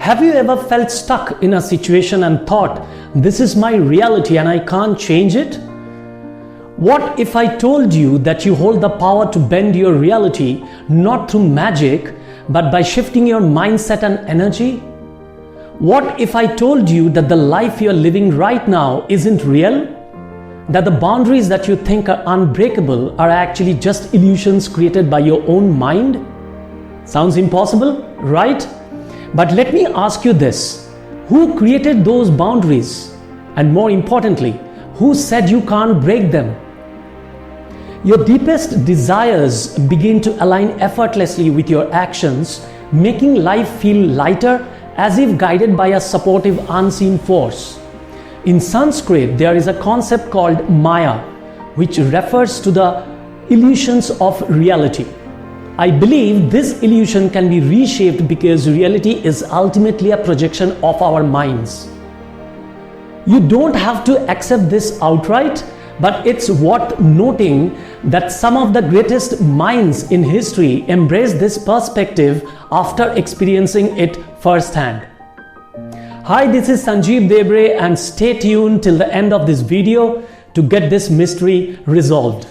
Have you ever felt stuck in a situation and thought, this is my reality and I can't change it? What if I told you that you hold the power to bend your reality not through magic, but by shifting your mindset and energy? What if I told you that the life you're living right now isn't real? That the boundaries that you think are unbreakable are actually just illusions created by your own mind? Sounds impossible, right? But let me ask you this. Who created those boundaries? And more importantly, who said you can't break them? Your deepest desires begin to align effortlessly with your actions, making life feel lighter as if guided by a supportive unseen force. In Sanskrit, there is a concept called Maya, which refers to the illusions of reality. I believe this illusion can be reshaped because reality is ultimately a projection of our minds. You don't have to accept this outright, but it's worth noting that some of the greatest minds in history embraced this perspective after experiencing it firsthand. Hi, this is Sanjib Debray and stay tuned till the end of this video to get this mystery resolved.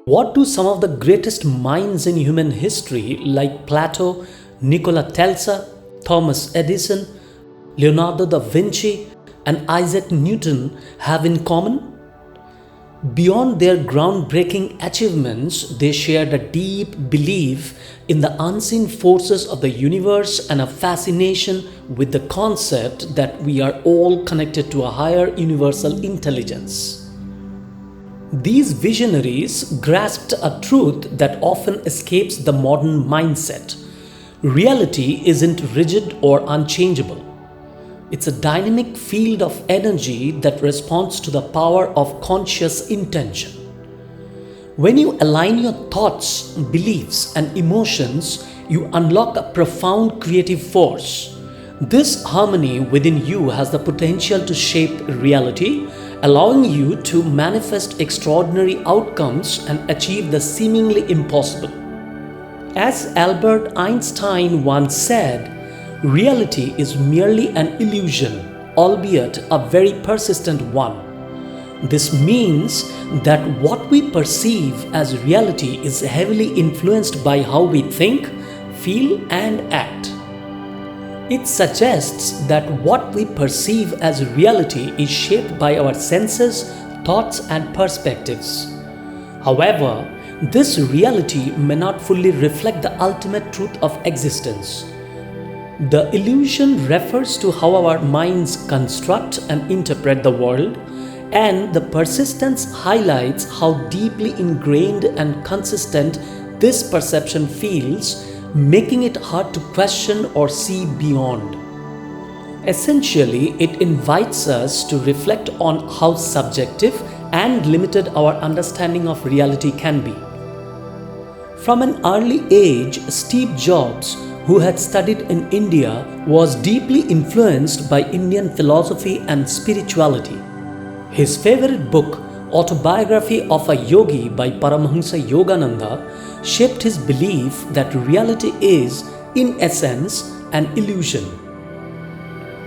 What do some of the greatest minds in human history like Plato, Nikola Tesla, Thomas Edison, Leonardo da Vinci, and Isaac Newton have in common? Beyond their groundbreaking achievements, they shared a deep belief in the unseen forces of the universe and a fascination with the concept that we are all connected to a higher universal intelligence. These visionaries grasped a truth that often escapes the modern mindset. Reality isn't rigid or unchangeable. It's a dynamic field of energy that responds to the power of conscious intention. When you align your thoughts, beliefs, and emotions, you unlock a profound creative force. This harmony within you has the potential to shape reality, allowing you to manifest extraordinary outcomes and achieve the seemingly impossible. As Albert Einstein once said, reality is merely an illusion, albeit a very persistent one. This means that what we perceive as reality is heavily influenced by how we think, feel, and act. It suggests that what we perceive as reality is shaped by our senses, thoughts, and perspectives. However, this reality may not fully reflect the ultimate truth of existence. The illusion refers to how our minds construct and interpret the world, and the persistence highlights how deeply ingrained and consistent this perception feels, making it hard to question or see beyond. Essentially, it invites us to reflect on how subjective and limited our understanding of reality can be. From an early age, Steve Jobs, who had studied in India, was deeply influenced by Indian philosophy and spirituality. His favorite book, Autobiography of a Yogi by Paramahansa Yogananda, shaped his belief that reality is, in essence, an illusion.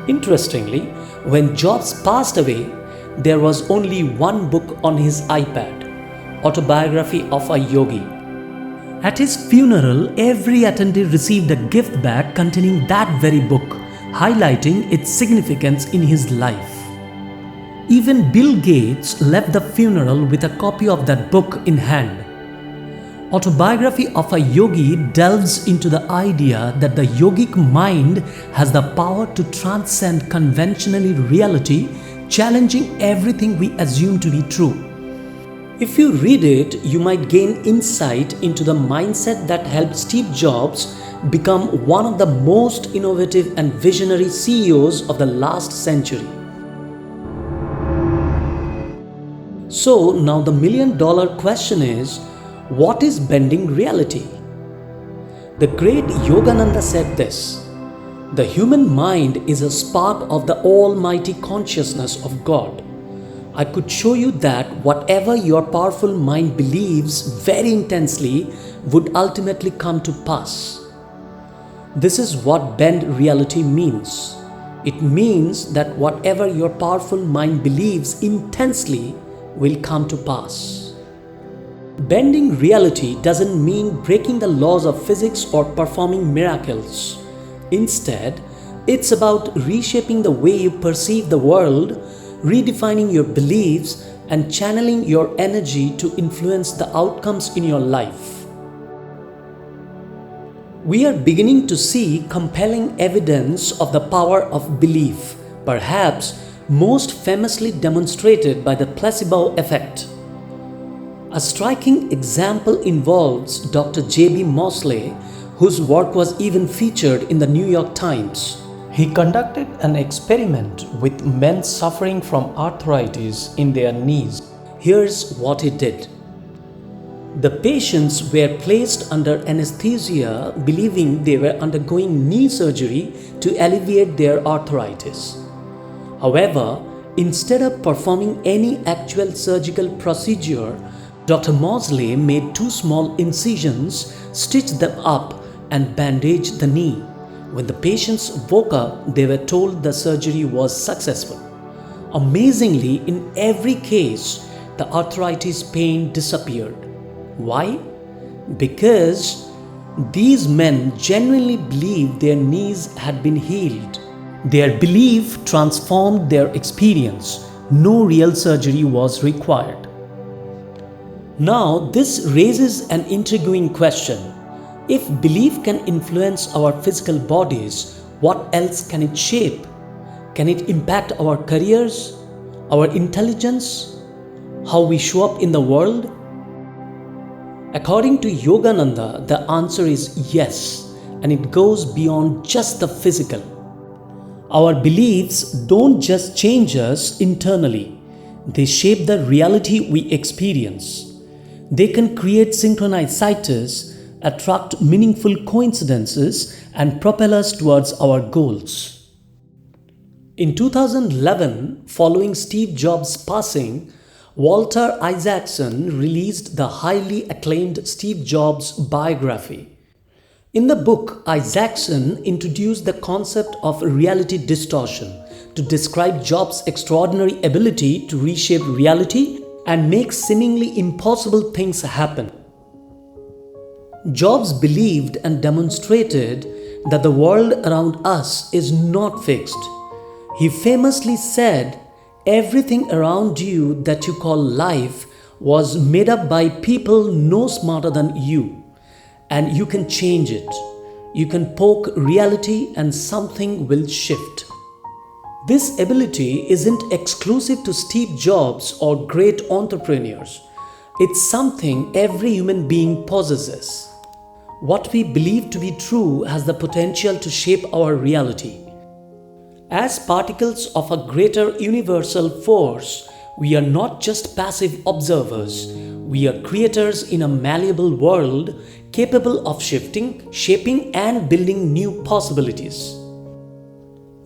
Interestingly, when Jobs passed away, there was only one book on his iPad, Autobiography of a Yogi. At his funeral, every attendee received a gift bag containing that very book, highlighting its significance in his life. Even Bill Gates left the funeral with a copy of that book in hand. Autobiography of a Yogi delves into the idea that the yogic mind has the power to transcend conventional reality, challenging everything we assume to be true. If you read it, you might gain insight into the mindset that helped Steve Jobs become one of the most innovative and visionary CEOs of the last century. So now the million-dollar question is, what is bending reality? The great Yogananda said this: The human mind is a spark of the almighty consciousness of God. I could show you that whatever your powerful mind believes very intensely would ultimately come to pass. This is what bend reality means. It means that whatever your powerful mind believes intensely will come to pass. Bending reality doesn't mean breaking the laws of physics or performing miracles. Instead, it's about reshaping the way you perceive the world, redefining your beliefs, and channeling your energy to influence the outcomes in your life. We are beginning to see compelling evidence of the power of belief, perhaps most famously demonstrated by the placebo effect. A striking example involves Dr. J.B. Moseley, whose work was even featured in the New York Times. He conducted an experiment with men suffering from arthritis in their knees. Here's what he did. The patients were placed under anesthesia, believing they were undergoing knee surgery to alleviate their arthritis. However, instead of performing any actual surgical procedure, Dr. Moseley made 2 small incisions, stitched them up, and bandaged the knee. When the patients woke up, they were told the surgery was successful. Amazingly, in every case, the arthritis pain disappeared. Why? Because these men genuinely believed their knees had been healed. Their belief transformed their experience. No real surgery was required. Now, this raises an intriguing question. If belief can influence our physical bodies, what else can it shape? Can it impact our careers, our intelligence, how we show up in the world? According to Yogananda, the answer is yes, and it goes beyond just the physical. Our beliefs don't just change us internally, they shape the reality we experience. They can create synchronicities, attract meaningful coincidences, and propel us towards our goals. In 2011, following Steve Jobs' passing, Walter Isaacson released the highly acclaimed Steve Jobs biography. In the book, Isaacson introduced the concept of reality distortion to describe Jobs' extraordinary ability to reshape reality and make seemingly impossible things happen. Jobs believed and demonstrated that the world around us is not fixed. He famously said, "Everything around you that you call life was made up by people no smarter than you, and you can change it. You can poke reality and something will shift." This ability isn't exclusive to Steve Jobs or great entrepreneurs. It's something every human being possesses. What we believe to be true has the potential to shape our reality. As particles of a greater universal force, we are not just passive observers. We are creators in a malleable world capable of shifting, shaping, and building new possibilities.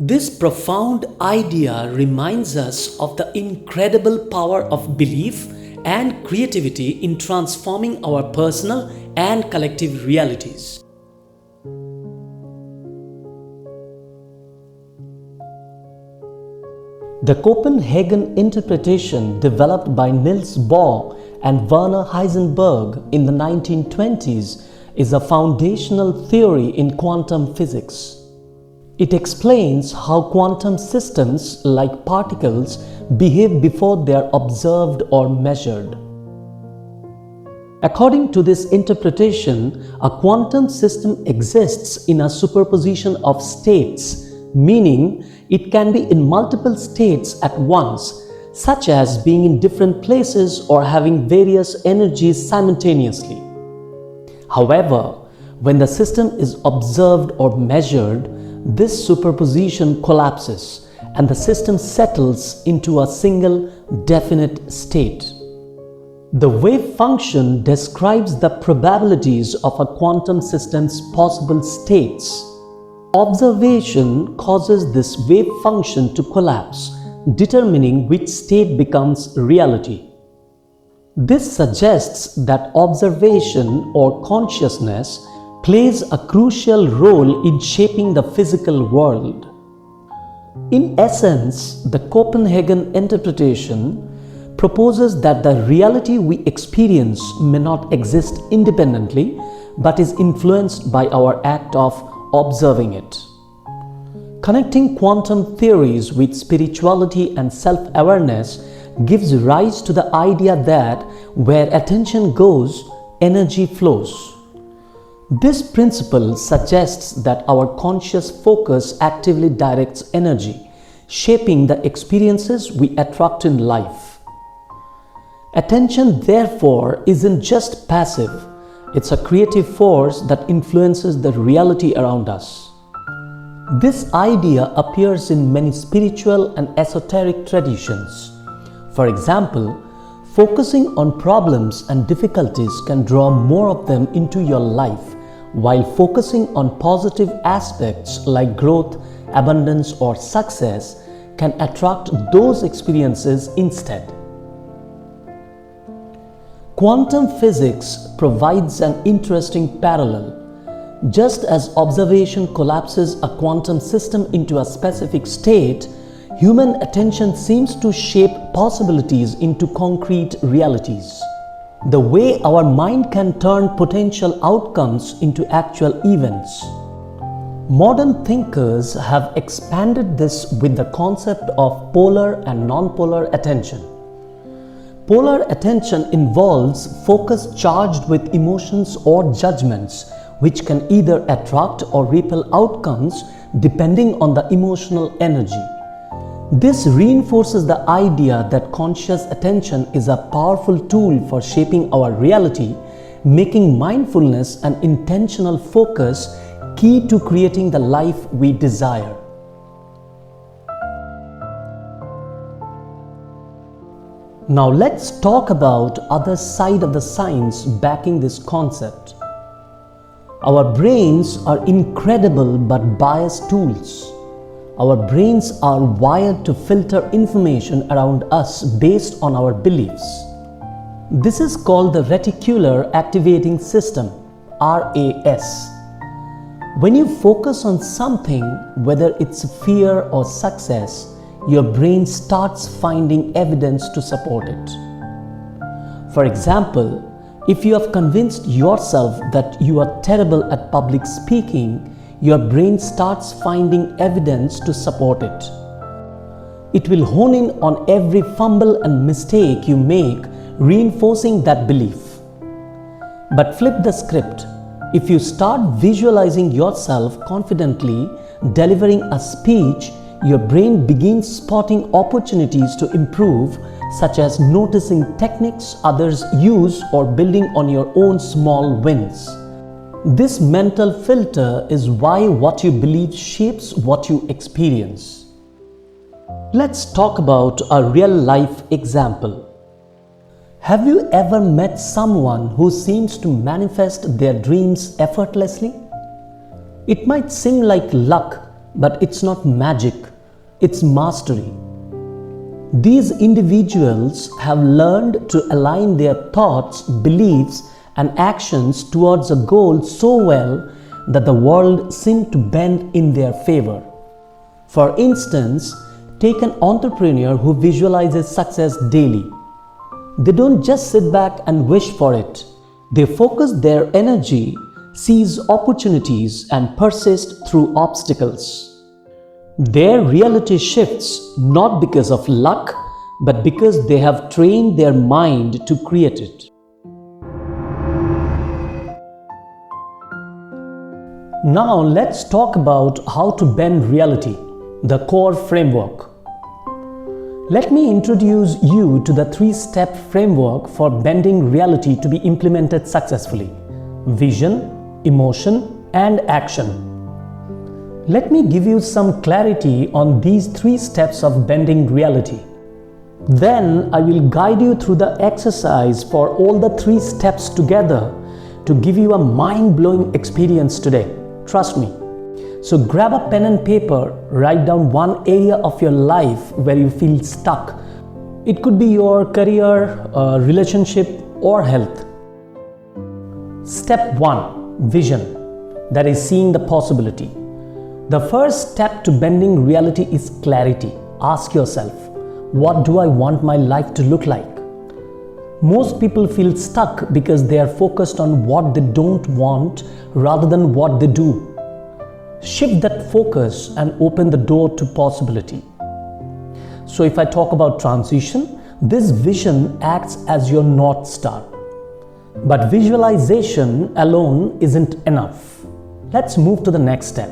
This profound idea reminds us of the incredible power of belief and creativity in transforming our personal and collective realities. The Copenhagen interpretation developed by Niels Bohr and Werner Heisenberg in the 1920s is a foundational theory in quantum physics. It explains how quantum systems like particles behave before they are observed or measured. According to this interpretation, a quantum system exists in a superposition of states, meaning it can be in multiple states at once, such as being in different places or having various energies simultaneously. However, when the system is observed or measured, this superposition collapses and the system settles into a single definite state. The wave function describes the probabilities of a quantum system's possible states. Observation causes this wave function to collapse, determining which state becomes reality. This suggests that observation or consciousness plays a crucial role in shaping the physical world. In essence, the Copenhagen interpretation proposes that the reality we experience may not exist independently, but is influenced by our act of observing it. Connecting quantum theories with spirituality and self-awareness gives rise to the idea that where attention goes, energy flows. This principle suggests that our conscious focus actively directs energy, shaping the experiences we attract in life. Attention, therefore, isn't just passive, it's a creative force that influences the reality around us. This idea appears in many spiritual and esoteric traditions. For example, focusing on problems and difficulties can draw more of them into your life, while focusing on positive aspects like growth, abundance, or success can attract those experiences instead. Quantum physics provides an interesting parallel. Just as observation collapses a quantum system into a specific state, human attention seems to shape possibilities into concrete realities. The way our mind can turn potential outcomes into actual events. Modern thinkers have expanded this with the concept of polar and non-polar attention. Polar attention involves focus charged with emotions or judgments, which can either attract or repel outcomes depending on the emotional energy. This reinforces the idea that conscious attention is a powerful tool for shaping our reality, making mindfulness and intentional focus key to creating the life we desire. Now let's talk about other side of the science backing this concept. Our brains are incredible but biased tools. Our brains are wired to filter information around us based on our beliefs. This is called the reticular activating system, RAS. When you focus on something, whether it's fear or success, your brain starts finding evidence to support it. For example, if you have convinced yourself that you are terrible at public speaking, your brain starts finding evidence to support it. It will hone in on every fumble and mistake you make, reinforcing that belief. But flip the script. If you start visualizing yourself confidently delivering a speech, your brain begins spotting opportunities to improve, such as noticing techniques others use or building on your own small wins. This mental filter is why what you believe shapes what you experience. Let's talk about a real-life example. Have you ever met someone who seems to manifest their dreams effortlessly? It might seem like luck, but it's not magic, it's mastery. These individuals have learned to align their thoughts, beliefs, and actions towards a goal so well that the world seemed to bend in their favor. For instance, take an entrepreneur who visualizes success daily. They don't just sit back and wish for it. They focus their energy, seize opportunities, and persist through obstacles. Their reality shifts not because of luck, but because they have trained their mind to create it. Now let's talk about how to bend reality, the core framework. Let me introduce you to the three-step framework for bending reality to be implemented successfully: vision, emotion, and action. Let me give you some clarity on these three steps of bending reality. Then I will guide you through the exercise for all the three steps together to give you a mind-blowing experience today. Trust me. So grab a pen and paper, write down one area of your life where you feel stuck. It could be your career, relationship, or health. Step 1, vision, that is seeing the possibility. The first step to bending reality is clarity. Ask yourself, what do I want my life to look like? Most people feel stuck because they are focused on what they don't want rather than what they do. Shift that focus and open the door to possibility. So if I talk about transition, this vision acts as your North Star. But visualization alone isn't enough. Let's move to the next step.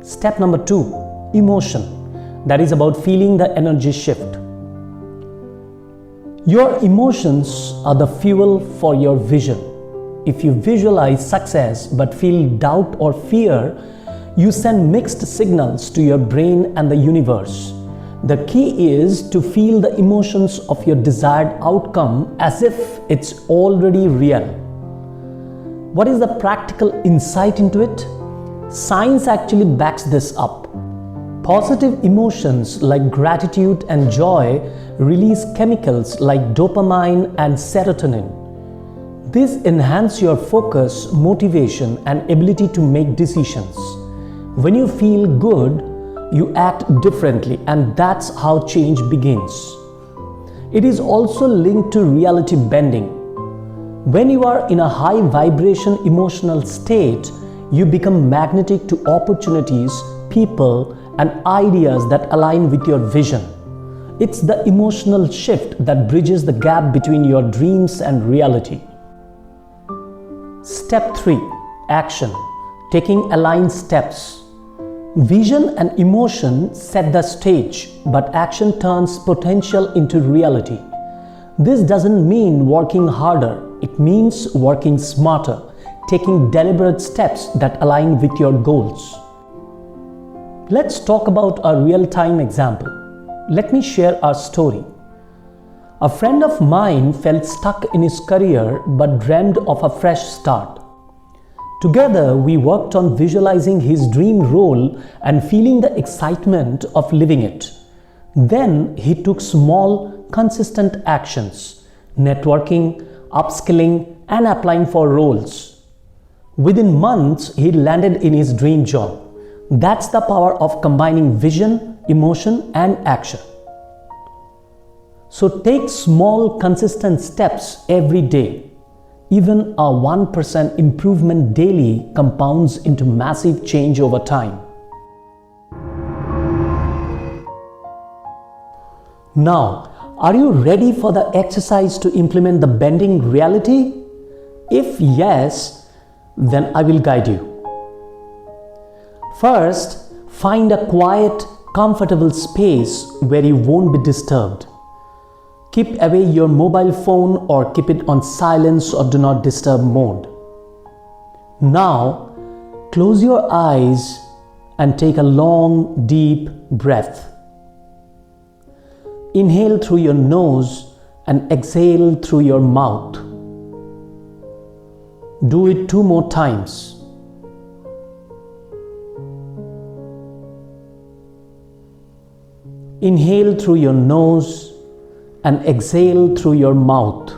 Step number 2, emotion. That is about feeling the energy shift. Your emotions are the fuel for your vision. If you visualize success but feel doubt or fear, you send mixed signals to your brain and the universe. The key is to feel the emotions of your desired outcome as if it's already real. What is the practical insight into it? Science actually backs this up. Positive emotions like gratitude and joy release chemicals like dopamine and serotonin. These enhance your focus, motivation, and ability to make decisions. When you feel good, you act differently, and that's how change begins. It is also linked to reality bending. When you are in a high vibration emotional state, you become magnetic to opportunities, people, and ideas that align with your vision. It's the emotional shift that bridges the gap between your dreams and reality. Step 3, action. Taking aligned steps. Vision and emotion set the stage, but action turns potential into reality. This doesn't mean working harder, it means working smarter, taking deliberate steps that align with your goals. Let's talk about a real-time example. Let me share our story. A friend of mine felt stuck in his career but dreamed of a fresh start. Together, we worked on visualizing his dream role and feeling the excitement of living it. Then he took small, consistent actions, networking, upskilling, and applying for roles. Within months, he landed in his dream job. That's the power of combining vision, emotion, and action. So take small, consistent steps every day. Even a 1% improvement daily compounds into massive change over time. Now, are you ready for the exercise to implement the bending reality? If yes, then I will guide you. First, find a quiet, comfortable space where you won't be disturbed. Keep away your mobile phone or keep it on silence or do not disturb mode. Now, close your eyes and take a long, deep breath. Inhale through your nose and exhale through your mouth. Do it 2 more times. Inhale through your nose and exhale through your mouth.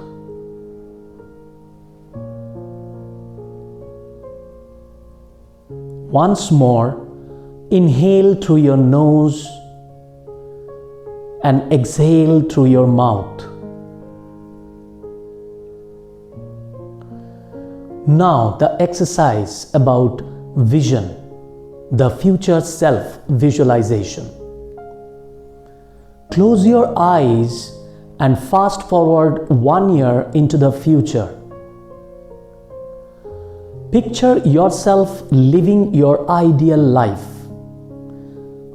Once more, inhale through your nose and exhale through your mouth. Now, the exercise about vision, the future self visualization. Close your eyes and fast forward 1 year into the future. Picture yourself living your ideal life.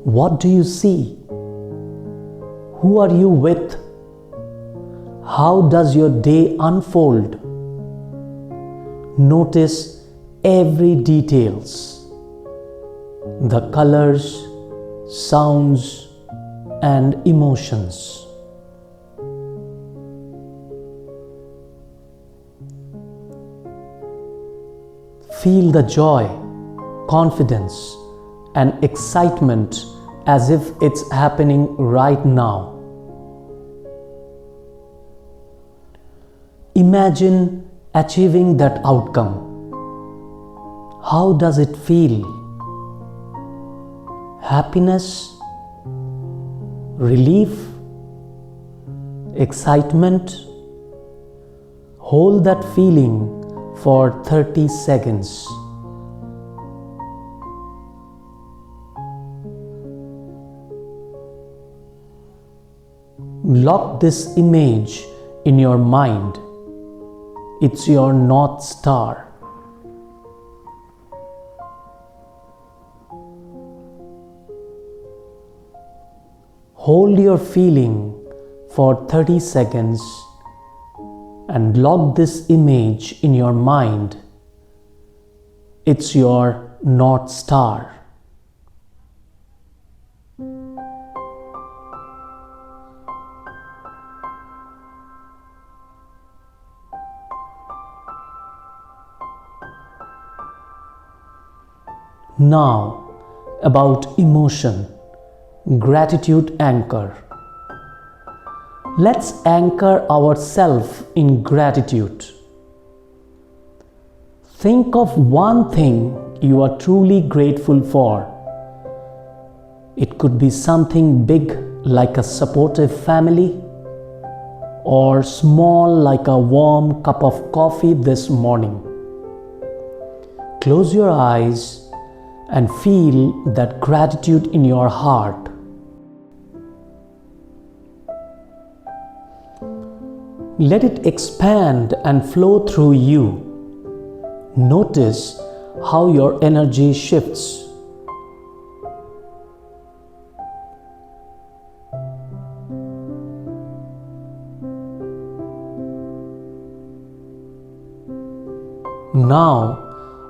What do you see? Who are you with? How does your day unfold? Notice every details, the colors, sounds, and emotions. Feel the joy, confidence, and excitement as if it's happening right now. Imagine achieving that outcome. How does it feel? Happiness? Relief? Excitement? Hold that feeling for 30 seconds. Lock this image in your mind. It's your North Star. Hold your feeling for 30 seconds and lock this image in your mind. It's your North Star. Now, about emotion, gratitude anchor. Let's anchor ourselves in gratitude. Think of one thing you are truly grateful for. It could be something big like a supportive family, or small like a warm cup of coffee this morning. Close your eyes and feel that gratitude in your heart. Let it expand and flow through you. Notice how your energy shifts. Now,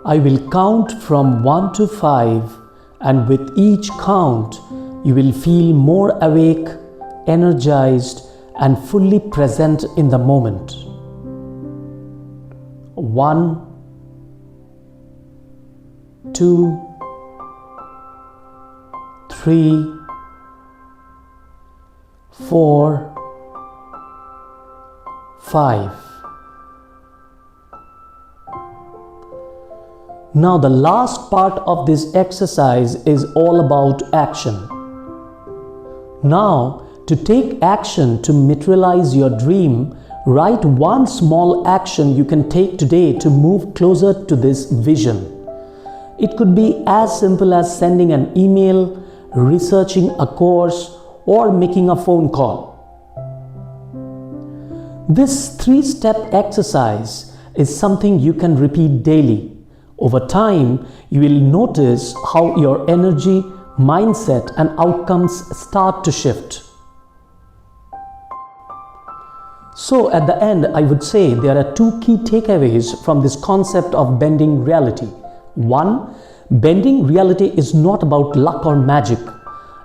I will count from 1 to 5, and with each count, you will feel more awake, energized, and fully present in the moment. 1, 2, 3, 4, 5. Now the last part of this exercise is all about action. Now, to take action to materialize your dream, write one small action you can take today to move closer to this vision. It could be as simple as sending an email, researching a course, or making a phone call. This 3-step exercise is something you can repeat daily. Over time, you will notice how your energy, mindset, and outcomes start to shift. So at the end, I would say there are 2 key takeaways from this concept of bending reality. 1, bending reality is not about luck or magic.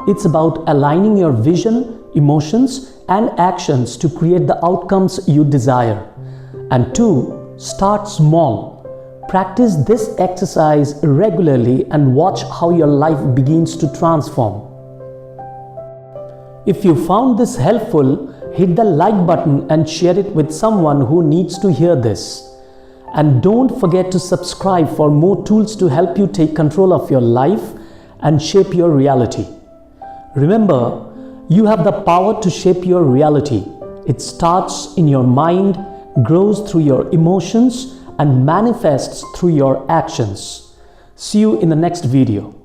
It's about aligning your vision, emotions, and actions to create the outcomes you desire. And 2, start small. Practice this exercise regularly and watch how your life begins to transform. If you found this helpful, hit the like button and share it with someone who needs to hear this. And don't forget to subscribe for more tools to help you take control of your life and shape your reality. Remember, you have the power to shape your reality. It starts in your mind, grows through your emotions, and manifests through your actions. See you in the next video.